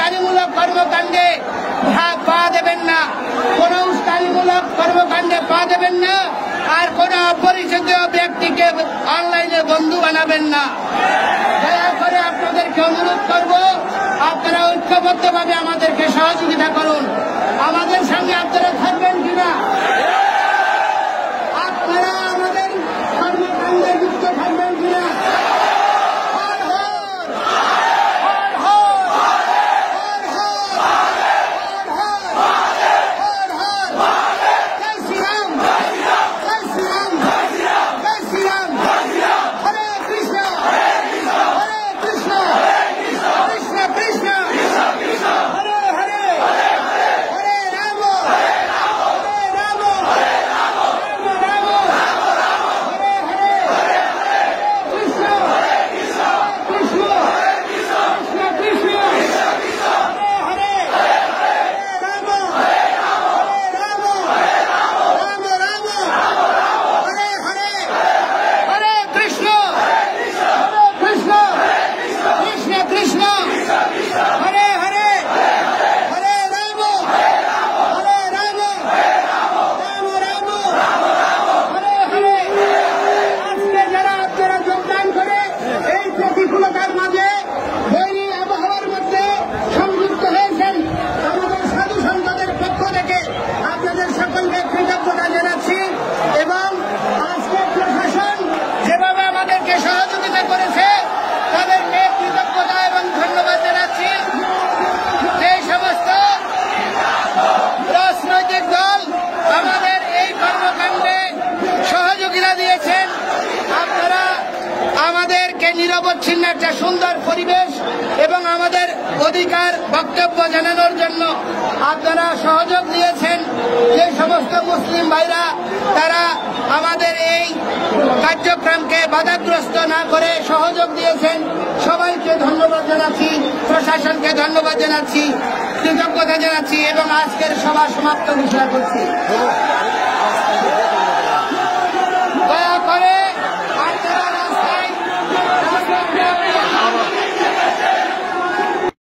উস্কানিমূলক কর্মকাণ্ডে পা দেবেন না, কোন উস্কানিমূলক কর্মকাণ্ডে পা দেবেন না, আর কোন অপরিচিত ব্যক্তিকে অনলাইনে বন্ধু বানাবেন না। দয়া করে আপনাদেরকে অনুরোধ করব, আপনারা ঐক্যবদ্ধভাবে আমাদেরকে সহযোগিতা করুন। আমাদের সঙ্গে আপনারা থাকবেন কিনা? আপনারা আমাদের কর্মকাণ্ডে যুক্ত থাকবেন কিনা? নিরবচ্ছিন্ন একটা সুন্দর পরিবেশ এবং আমাদের অধিকার বক্তব্য জানানোর জন্য আপনারা সহযোগ দিয়েছেন। যে সমস্ত মুসলিম ভাইরা তারা আমাদের এই কার্যক্রমকে বাধাগ্রস্ত না করে সহযোগ দিয়েছেন, সবাইকে ধন্যবাদ জানাচ্ছি, প্রশাসনকে ধন্যবাদ জানাচ্ছি, কৃতজ্ঞতা জানাচ্ছি এবং আজকের সভা সমাপ্ত ঘোষণা করছি।